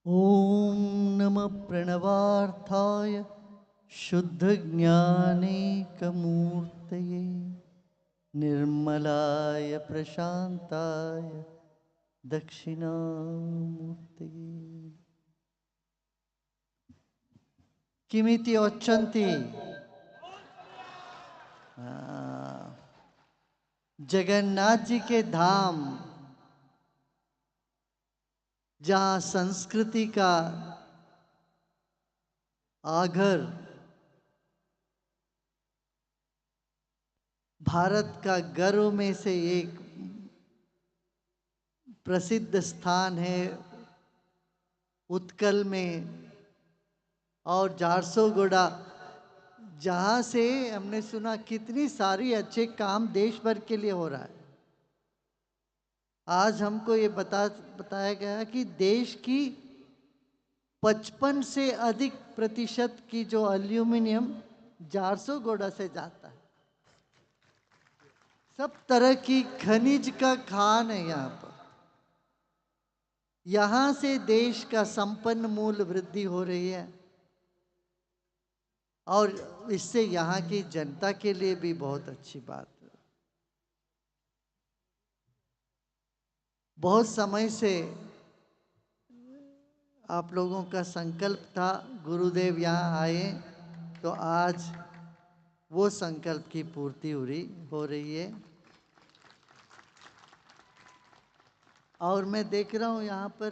ॐ नमः प्रणवार्थाय शुद्धज्ञानैकमूर्तये निर्मलाय प्रशान्ताय दक्षिणामूर्तये किमिति उच्यन्ते जगन्नाथ जी के धाम जहाँ संस्कृति का आगर भारत का गर्व में से एक प्रसिद्ध स्थान है उत्कल में और झारसुगुड़ा जहाँ से हमने सुना कितनी सारी अच्छे काम देश भर के लिए हो रहा है। आज हमको ये बताया गया कि देश की 55 से अधिक प्रतिशत की जो एल्यूमिनियम झारसुगुड़ा से जाता है। सब तरह की खनिज का खान है यहाँ पर। यहाँ से देश का संपन्न मूल वृद्धि हो रही है और इससे यहाँ की जनता के लिए भी बहुत अच्छी बात है। बहुत समय से आप लोगों का संकल्प था गुरुदेव यहाँ आए, तो आज वो संकल्प की पूर्ति हो रही है। और मैं देख रहा हूँ यहाँ पर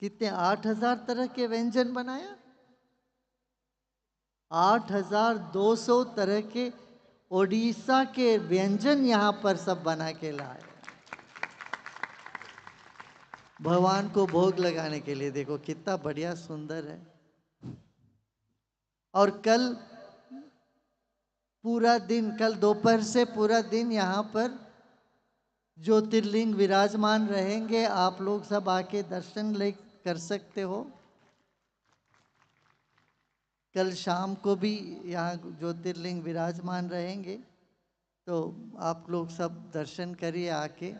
कितने 8000 तरह के व्यंजन बनाया। 8200 तरह के ओडिशा के व्यंजन यहाँ पर सब बना के लाए भगवान को भोग लगाने के लिए। देखो कितना बढ़िया सुंदर है। और कल दोपहर से पूरा दिन यहाँ पर ज्योतिर्लिंग विराजमान रहेंगे। आप लोग सब आके दर्शन कर सकते हो। कल शाम को भी यहाँ ज्योतिर्लिंग विराजमान रहेंगे, तो आप लोग सब दर्शन करिए आके।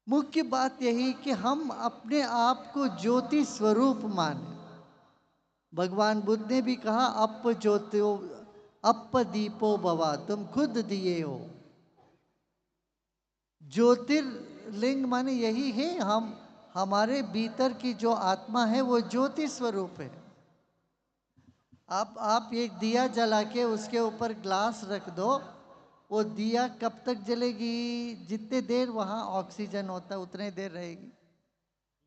मुख्य बात यही कि हम अपने आप को ज्योति स्वरूप माने। भगवान बुद्ध ने भी कहा अप ज्योतियो अप दीपो भवा, तुम खुद दिए हो। ज्योतिर्लिंग माने यही है, हमारे भीतर की जो आत्मा है वो ज्योति स्वरूप है। आप एक दिया जला के उसके ऊपर ग्लास रख दो, वो दिया कब तक जलेगी? जितने देर वहाँ ऑक्सीजन होता है उतने देर रहेगी।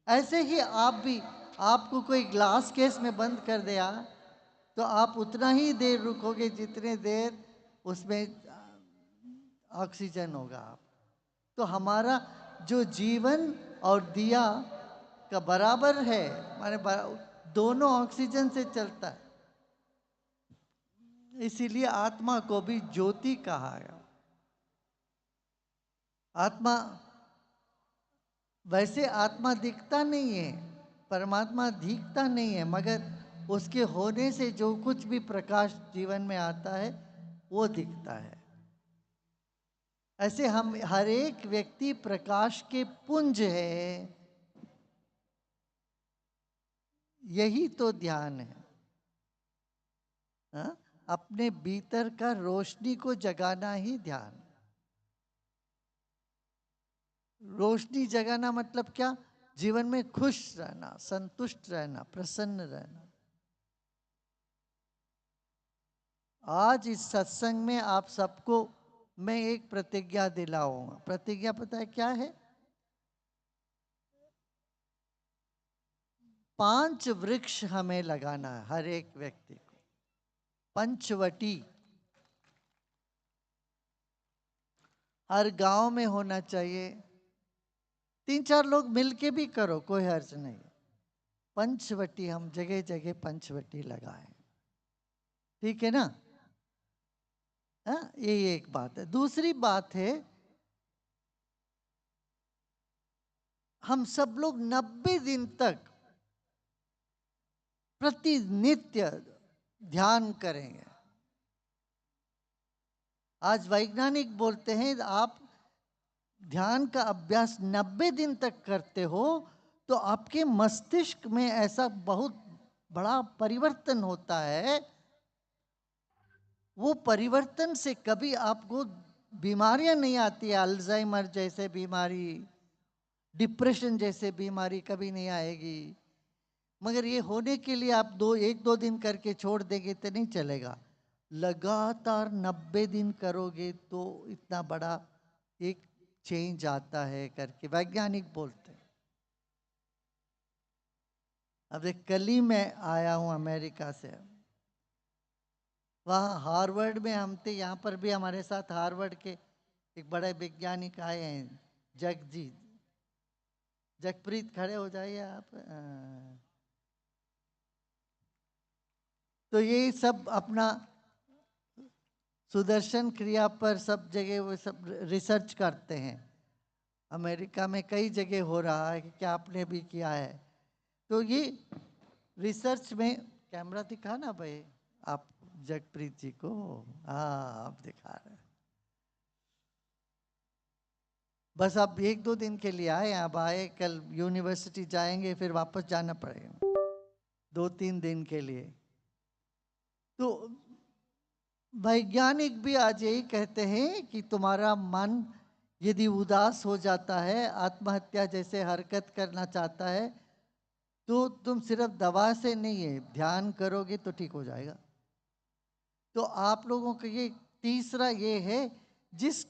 ऐसे ही आप भी, आपको कोई ग्लास केस में बंद कर दिया तो आप उतना ही देर रुकोगे जितने देर उसमें ऑक्सीजन होगा। आप तो हमारा जो जीवन और दिया का बराबर है, माने दोनों ऑक्सीजन से चलता है। इसीलिए आत्मा को भी ज्योति कहा है। आत्मा वैसे आत्मा दिखता नहीं है, परमात्मा दिखता नहीं है, मगर उसके होने से जो कुछ भी प्रकाश जीवन में आता है वो दिखता है। ऐसे हम हर एक व्यक्ति प्रकाश के पुंज है। यही तो ध्यान है, हा? अपने भीतर का रोशनी को जगाना ही ध्यान। रोशनी जगाना मतलब क्या? जीवन में खुश रहना, संतुष्ट रहना, प्रसन्न रहना। आज इस सत्संग में आप सबको मैं एक प्रतिज्ञा दिलाऊंगा। प्रतिज्ञा पता है क्या है? 5 वृक्ष हमें लगाना है हर एक व्यक्ति को। पंचवटी हर गांव में होना चाहिए। 3-4 लोग मिलके भी करो, कोई हर्ज नहीं। पंचवटी हम जगह जगह पंचवटी लगाएं, ठीक है ना? ये एक बात है। दूसरी बात है, हम सब लोग 90 दिन तक प्रतिनित्य ध्यान करेंगे। आज वैज्ञानिक बोलते हैं आप ध्यान का अभ्यास 90 दिन तक करते हो तो आपके मस्तिष्क में ऐसा बहुत बड़ा परिवर्तन होता है। वो परिवर्तन से कभी आपको बीमारियां नहीं आती है, अल्जाइमर जैसे बीमारी, डिप्रेशन जैसे बीमारी कभी नहीं आएगी। मगर ये होने के लिए आप एक दो दिन करके छोड़ देंगे तो नहीं चलेगा। लगातार 90 दिन करोगे तो इतना बड़ा एक चेंज आता है करके वैज्ञानिक बोलते हैं। अब एक कल ही मैं आया हूँ अमेरिका से, वहाँ हार्वर्ड में हम थे, यहाँ पर भी हमारे साथ हार्वर्ड के एक बड़े वैज्ञानिक आए हैं, जगप्रीत, खड़े हो जाइए आप। तो ये सब अपना सुदर्शन क्रिया पर सब जगह वो सब रिसर्च करते हैं। अमेरिका में कई जगह हो रहा है कि क्या आपने भी किया है। तो ये रिसर्च में कैमरा दिखा ना भाई आप जगप्रीत जी को, हाँ आप दिखा रहे हैं। बस आप एक दो दिन के लिए आए, अब आए, कल यूनिवर्सिटी जाएंगे, फिर वापस जाना पड़ेगा 2-3 दिन के लिए। तो वैज्ञानिक भी आज यही कहते हैं कि तुम्हारा मन यदि उदास हो जाता है, आत्महत्या जैसे हरकत करना चाहता है, तो तुम सिर्फ दवा से नहीं है, ध्यान करोगे तो ठीक हो जाएगा। तो आप लोगों का ये तीसरा ये है, जिस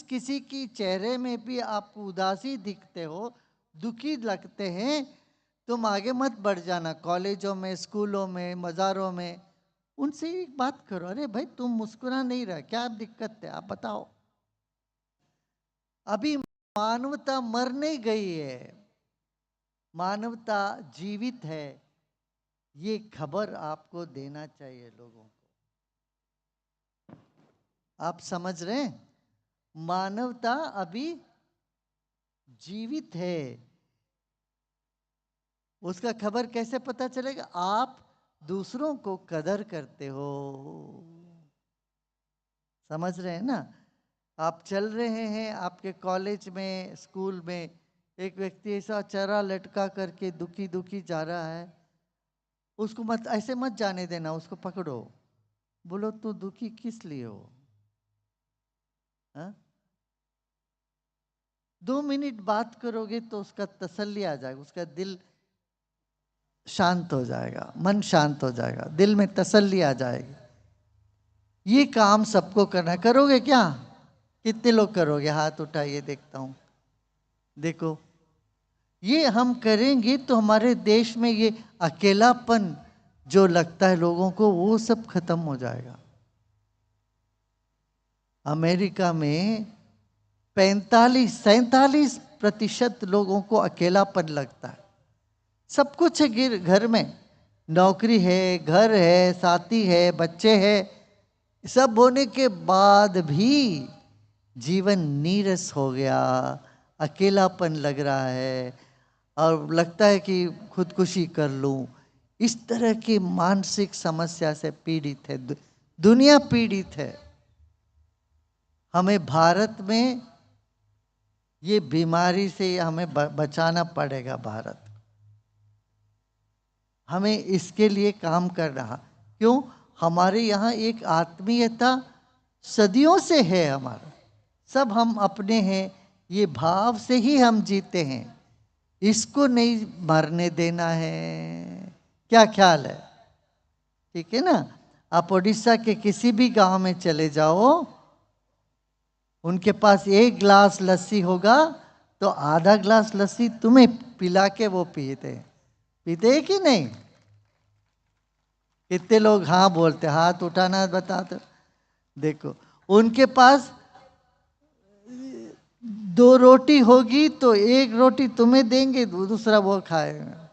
किसी की चेहरे में भी आप उदासी दिखते हो, दुखी लगते हैं, तुम आगे मत बढ़ जाना। कॉलेजों में, स्कूलों में, मज़ारों में उनसे एक बात करो, अरे भाई तुम मुस्कुरा नहीं रहा, क्या दिक्कत है आप बताओ। अभी मानवता मर नहीं गई है, मानवता जीवित है। ये खबर आपको देना चाहिए लोगों को। आप समझ रहे हैं, मानवता अभी जीवित है। उसका खबर कैसे पता चलेगा? आप दूसरों को कदर करते हो, समझ रहे हैं ना। आप चल रहे हैं, आपके कॉलेज में, स्कूल में एक व्यक्ति ऐसा चेहरा लटका करके दुखी दुखी जा रहा है, उसको मत ऐसे मत जाने देना, उसको पकड़ो, बोलो तू दुखी किस लिए हो? हाँ? 2 मिनट बात करोगे तो उसका तसल्ली आ जाएगा, उसका दिल शांत हो जाएगा, मन शांत हो जाएगा, दिल में तसल्ली आ जाएगी। ये काम सबको करना, करोगे क्या? कितने लोग करोगे? हाथ उठाइए देखता हूं। देखो, ये हम करेंगे तो हमारे देश में ये अकेलापन जो लगता है लोगों को, वो सब खत्म हो जाएगा। अमेरिका में 47% लोगों को अकेलापन लगता है। सब कुछ है घर में, नौकरी है, घर है, साथी है, बच्चे हैं, सब होने के बाद भी जीवन नीरस हो गया, अकेलापन लग रहा है और लगता है कि खुदकुशी कर लूं। इस तरह की मानसिक समस्या से पीड़ित है दुनिया, पीड़ित है। हमें भारत में ये बीमारी से हमें बचाना पड़ेगा। भारत, हमें इसके लिए काम कर रहा। क्यों? हमारे यहाँ एक आत्मीयता सदियों से है, हमारा सब हम अपने हैं, ये भाव से ही हम जीते हैं। इसको नहीं मरने देना है। क्या ख्याल है? ठीक है ना। आप उड़ीसा के किसी भी गांव में चले जाओ, उनके पास 1 गिलास लस्सी होगा तो आधा गिलास लस्सी तुम्हें पिला के वो पीते हैं कि नहीं? कितने लोग हाँ बोलते? हाथ उठाना बताते। देखो, उनके पास 2 रोटी होगी तो 1 रोटी तुम्हें देंगे, दूसरा वो खाएगा।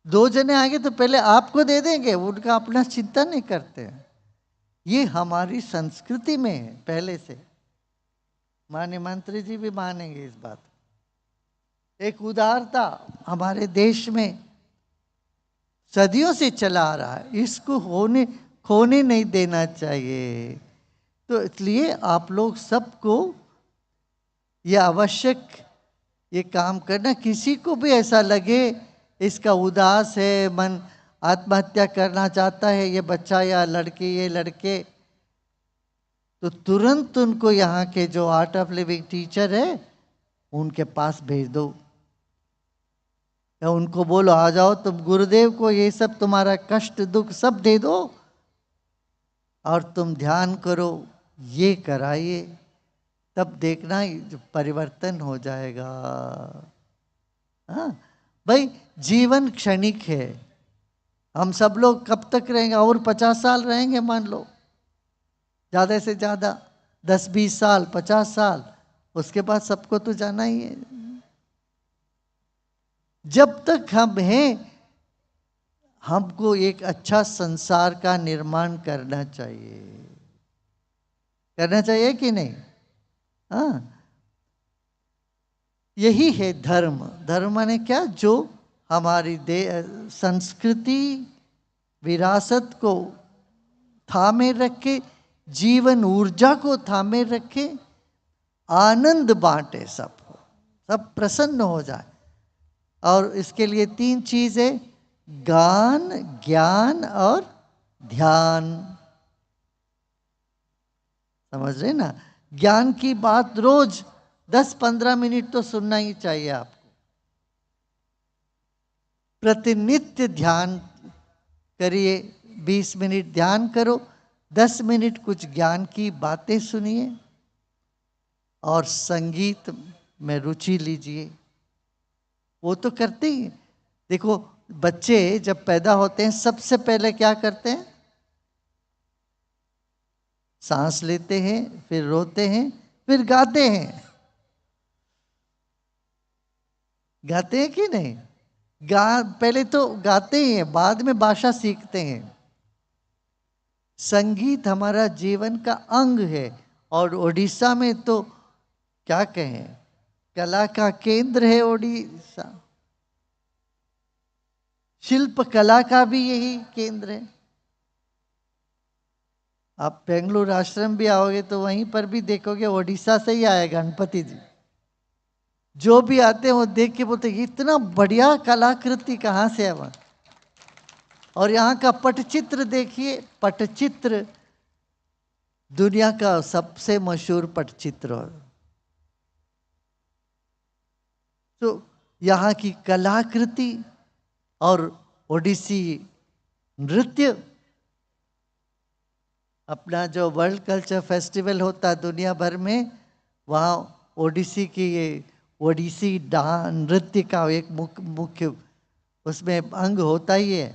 2 जने आगे तो पहले आपको दे देंगे, उनका अपना चिंता नहीं करते। ये हमारी संस्कृति में है पहले से। माननीय मंत्री जी भी मानेंगे इस बात। एक उदारता हमारे देश में सदियों से चला आ रहा है, इसको खोने नहीं देना चाहिए। तो इसलिए आप लोग सबको यह आवश्यक ये काम करना। किसी को भी ऐसा लगे इसका उदास है मन, आत्महत्या करना चाहता है ये बच्चा या लड़की ये लड़के, तो तुरंत उनको यहाँ के जो आर्ट ऑफ लिविंग टीचर है उनके पास भेज दो, या उनको बोलो आ जाओ तुम गुरुदेव को ये सब तुम्हारा कष्ट दुख सब दे दो और तुम ध्यान करो, ये कराइए, तब देखना जो परिवर्तन हो जाएगा। हाँ भाई, जीवन क्षणिक है। हम सब लोग कब तक रहेंगे? और 50 साल रहेंगे मान लो, ज़्यादा से ज़्यादा 10-20 साल, 50 साल, उसके बाद सबको तो जाना ही है। जब तक हम हैं, हमको एक अच्छा संसार का निर्माण करना चाहिए। करना चाहिए कि नहीं? हाँ, यही है धर्म। धर्म माने क्या? जो हमारी संस्कृति विरासत को थामे रखे, जीवन ऊर्जा को थामे रखे, आनंद बांटे, सबको, सब प्रसन्न हो जाए। और इसके लिए 3 चीजें, गान, ज्ञान और ध्यान। समझ रहे ना? ज्ञान की बात रोज 10-15 मिनट तो सुनना ही चाहिए आपको। प्रतिनित्य ध्यान करिए, 20 मिनट ध्यान करो, 10 मिनट कुछ ज्ञान की बातें सुनिए और संगीत में रुचि लीजिए। वो तो करते ही। देखो, बच्चे जब पैदा होते हैं सबसे पहले क्या करते हैं? सांस लेते हैं, फिर रोते हैं, फिर गाते हैं। गाते हैं कि नहीं? पहले तो गाते ही हैं, बाद में भाषा सीखते हैं। संगीत हमारा जीवन का अंग है। और उड़ीसा में तो क्या कहें, कला का केंद्र है उड़ीसा। शिल्प कला का भी यही केंद्र है। आप बेंगलुरु आश्रम भी आओगे तो वहीं पर भी देखोगे उड़ीसा से ही आए गणपति जी। जो भी आते हैं वो देख के बोलते इतना बढ़िया कलाकृति कहाँ से है वहाँ। और यहाँ का पटचित्र देखिए, पटचित्र दुनिया का सबसे मशहूर पटचित्र। तो यहाँ की कलाकृति और ओडिसी नृत्य, अपना जो वर्ल्ड कल्चर फेस्टिवल होता है दुनिया भर में, वहाँ ओडिसी की ये ओडिसी नृत्य का एक मुख्य उसमें अंग होता ही है।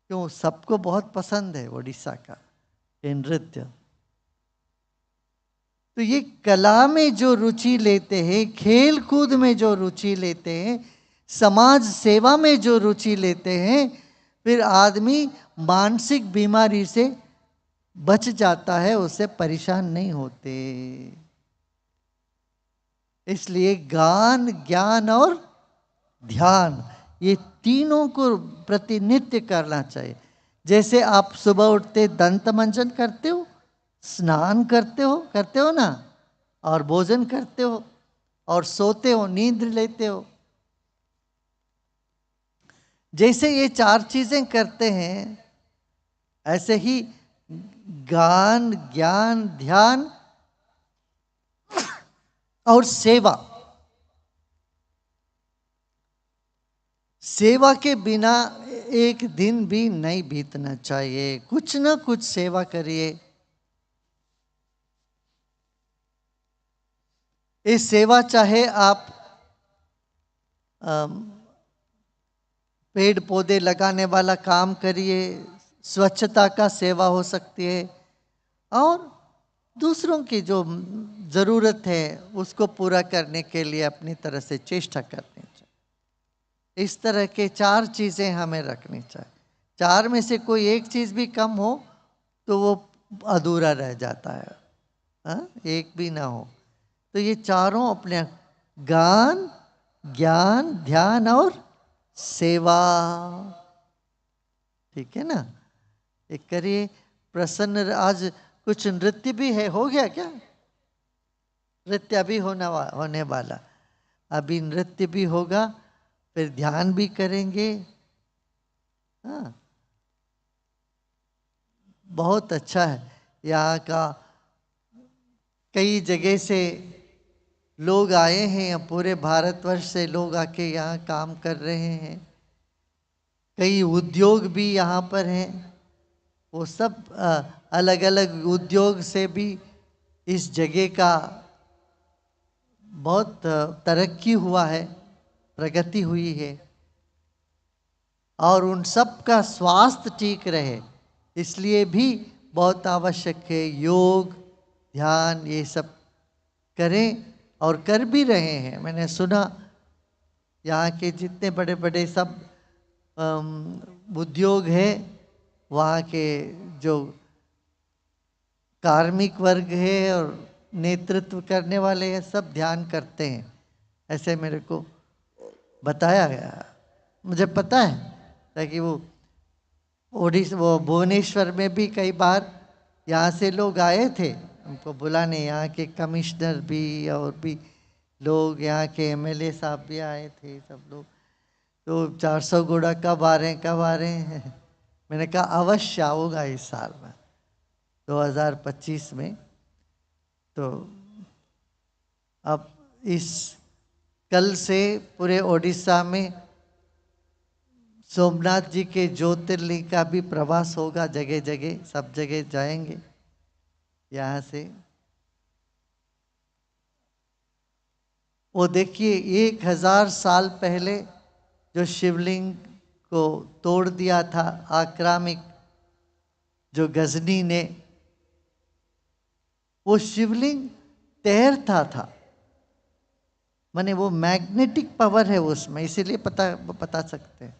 क्यों? सबको बहुत पसंद है ओडिशा का ये नृत्य। तो ये कला में जो रुचि लेते हैं, खेल कूद में जो रुचि लेते हैं, समाज सेवा में जो रुचि लेते हैं, फिर आदमी मानसिक बीमारी से बच जाता है, उससे परेशान नहीं होते। इसलिए गान, ज्ञान और ध्यान, ये तीनों को प्रतिनित्य करना चाहिए। जैसे आप सुबह उठते दंत मंजन करते हो, स्नान करते हो ना, और भोजन करते हो और सोते हो, नींद लेते हो। जैसे ये 4 चीजें करते हैं, ऐसे ही गान, ज्ञान, ध्यान और सेवा। सेवा के बिना एक दिन भी नहीं बीतना चाहिए। कुछ ना कुछ सेवा करिए। ये सेवा चाहे आप पेड़ पौधे लगाने वाला काम करिए, स्वच्छता का सेवा हो सकती है, और दूसरों की जो ज़रूरत है उसको पूरा करने के लिए अपनी तरह से चेष्टा करनी चाहिए। इस तरह के 4 चीज़ें हमें रखनी चाहिए। 4 में से कोई एक चीज़ भी कम हो तो वो अधूरा रह जाता है। हाँ, एक भी ना हो। तो ये चारों अपने गान, ज्ञान, ध्यान और सेवा, ठीक है ना? एक करिए प्रसन्न। आज कुछ नृत्य भी है, हो गया क्या? नृत्य भी होने वाला। अभी नृत्य भी होगा, फिर ध्यान भी करेंगे। हाँ, बहुत अच्छा है। यहाँ का कई जगह से लोग आए हैं, पूरे भारतवर्ष से लोग आके यहाँ काम कर रहे हैं। कई उद्योग भी यहाँ पर हैं, वो सब अलग अलग उद्योग से भी इस जगह का बहुत तरक्की हुआ है, प्रगति हुई है। और उन सब का स्वास्थ्य ठीक रहे, इसलिए भी बहुत आवश्यक है योग ध्यान ये सब करें, और कर भी रहे हैं। मैंने सुना यहाँ के जितने बड़े बड़े सब उद्योग है, वहाँ के जो कार्मिक वर्ग है और नेतृत्व करने वाले हैं, सब ध्यान करते हैं, ऐसे मेरे को बताया गया। मुझे पता है, ताकि वो भुवनेश्वर में भी कई बार यहाँ से लोग आए थे हमको बुलाने, यहाँ के कमिश्नर भी और भी लोग, यहाँ के एमएलए साहब भी आए थे, सब लोग। तो 400 घोड़ा कब आ रहे हैं मैंने कहा अवश्य आऊँगा इस साल में 2025 में। तो अब इस कल से पूरे ओडिशा में सोमनाथ जी के ज्योतिर्लिंग का भी प्रवास होगा, जगह जगह सब जगह जाएंगे यहाँ से। वो देखिए 1000 साल पहले जो शिवलिंग को तोड़ दिया था आक्रामक जो गजनी ने, वो शिवलिंग तैरता था। माने वो मैग्नेटिक पावर है उसमें, इसीलिए बता सकते हैं।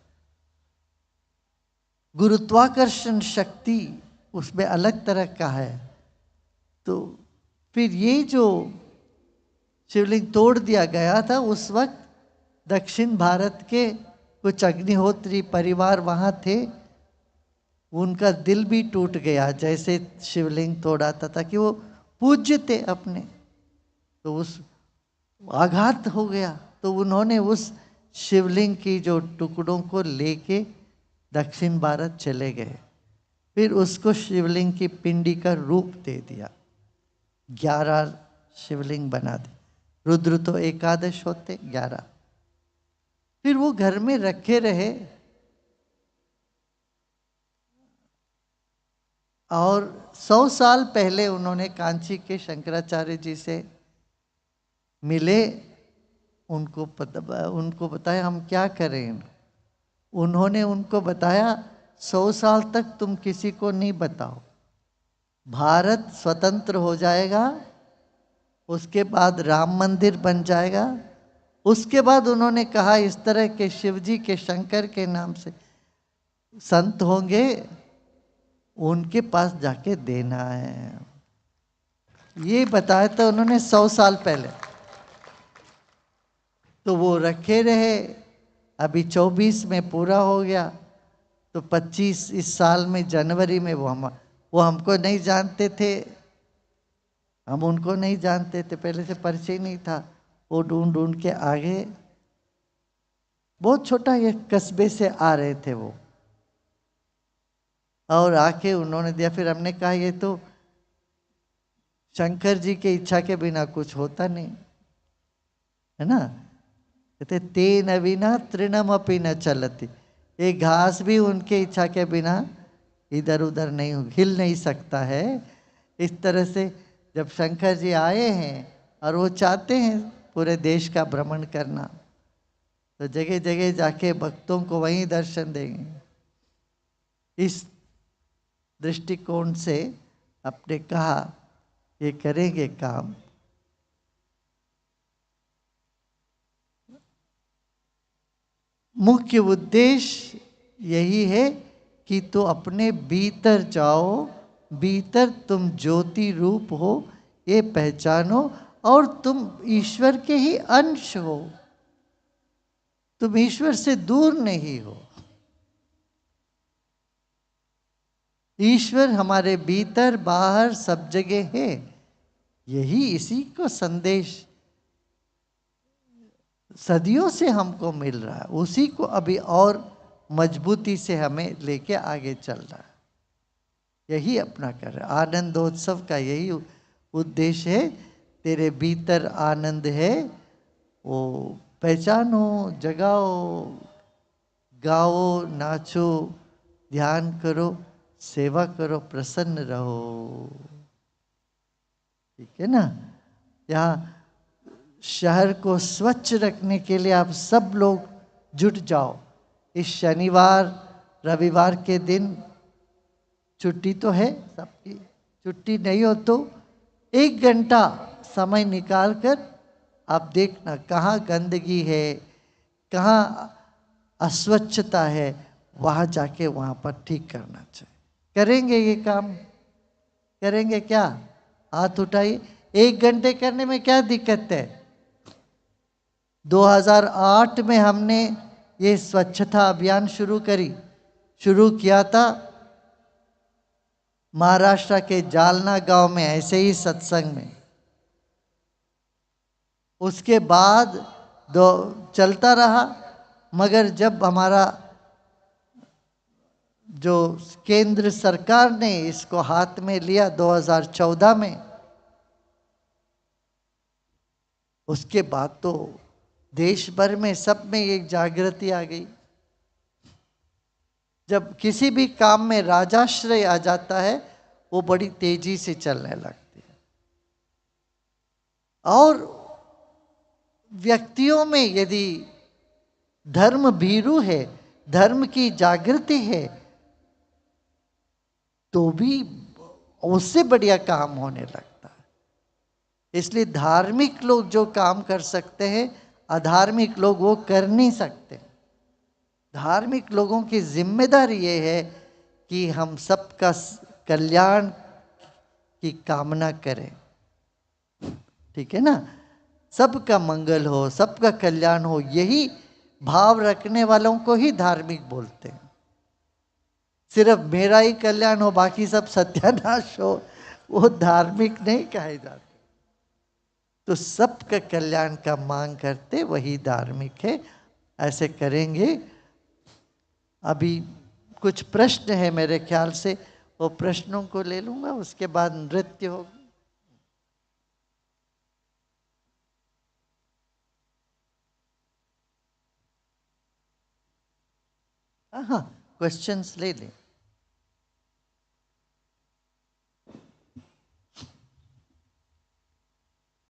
गुरुत्वाकर्षण शक्ति उसमें अलग तरह का है। तो फिर ये जो शिवलिंग तोड़ दिया गया था, उस वक्त दक्षिण भारत के कुछ अग्निहोत्री परिवार वहाँ थे, उनका दिल भी टूट गया जैसे शिवलिंग तोड़ा था, ताकि वो पूज्य थे अपने, तो उस आघात हो गया। तो उन्होंने उस शिवलिंग की जो टुकड़ों को लेके दक्षिण भारत चले गए, फिर उसको शिवलिंग की पिंडी का रूप दे दिया, 11 शिवलिंग बना दी। रुद्र तो एकादश होते 11। फिर वो घर में रखे रहे, और 100 साल पहले उन्होंने कांची के शंकराचार्य जी से मिले, उनको बताया हम क्या करें। उन्होंने उनको बताया 100 साल तक तुम किसी को नहीं बताओ, भारत स्वतंत्र हो जाएगा, उसके बाद राम मंदिर बन जाएगा, उसके बाद उन्होंने कहा इस तरह के शिवजी के शंकर के नाम से संत होंगे, उनके पास जाके देना है। ये बताया था उन्होंने 100 साल पहले। तो वो रखे रहे, अभी 24 में पूरा हो गया, तो 25 इस साल में जनवरी में वो हमको नहीं जानते थे, हम उनको नहीं जानते थे, पहले से परिचय नहीं था। वो ढूंढ ढूंढ के आगे, बहुत छोटा ये कस्बे से आ रहे थे वो, और आके उन्होंने दिया। फिर हमने कहा ये तो शंकर जी के इच्छा के बिना कुछ होता नहीं है ना। कहते तेन अविना तृणम अपि न चलती, एक घास भी उनके इच्छा के बिना इधर उधर नहीं हिल नहीं सकता है। इस तरह से जब शंकर जी आए हैं और वो चाहते हैं पूरे देश का भ्रमण करना, तो जगह जगह जाके भक्तों को वहीं दर्शन देंगे। इस दृष्टिकोण से आपने कहा ये करेंगे काम। मुख्य उद्देश्य यही है कि तो अपने भीतर जाओ, भीतर तुम ज्योति रूप हो ये पहचानो, और तुम ईश्वर के ही अंश हो, तुम ईश्वर से दूर नहीं हो। ईश्वर हमारे भीतर बाहर सब जगह है, यही इसी को संदेश सदियों से हमको मिल रहा है, उसी को अभी और मजबूती से हमें लेके आगे चल रहा है। यही अपना कर रहा है। आनंदोत्सव का यही उद्देश्य है। तेरे भीतर आनंद है, वो पहचानो, जगाओ, गाओ, नाचो, ध्यान करो, सेवा करो, प्रसन्न रहो। ठीक है ना। यहाँ शहर को स्वच्छ रखने के लिए आप सब लोग जुट जाओ। इस शनिवार रविवार के दिन छुट्टी तो है सबकी, छुट्टी नहीं हो तो 1 घंटा समय निकाल कर आप देखना कहाँ गंदगी है, कहाँ अस्वच्छता है, वहाँ जाके वहाँ पर ठीक करना चाहिए। करेंगे ये काम? करेंगे क्या? हाथ उठाइए। 1 घंटे करने में क्या दिक्कत है? 2008 में हमने ये स्वच्छता अभियान शुरू किया था महाराष्ट्र के जालना गांव में, ऐसे ही सत्संग में। उसके बाद चलता रहा, मगर जब हमारा जो केंद्र सरकार ने इसको हाथ में लिया 2014 में, उसके बाद तो देश भर में सब में एक जागृति आ गई। जब किसी भी काम में राजाश्रय आ जाता है, वो बड़ी तेजी से चलने लगती है। और व्यक्तियों में यदि धर्म भीरू है, धर्म की जागृति है, तो भी उससे बढ़िया काम होने लगता है। इसलिए धार्मिक लोग जो काम कर सकते हैं, अधार्मिक लोग वो कर नहीं सकते। धार्मिक लोगों की जिम्मेदारी ये है कि हम सबका कल्याण की कामना करें। ठीक है ना। सबका मंगल हो, सबका कल्याण हो, यही भाव रखने वालों को ही धार्मिक बोलते हैं। सिर्फ मेरा ही कल्याण हो, बाकी सब सत्यानाश हो, वो धार्मिक नहीं कहे जाते। तो सबका कल्याण का मांग करते वही धार्मिक है। ऐसे करेंगे। अभी कुछ प्रश्न है मेरे ख्याल से, वो प्रश्नों को ले लूंगा, उसके बाद नृत्य होगा। हाँ, क्वेश्चंस ले लें।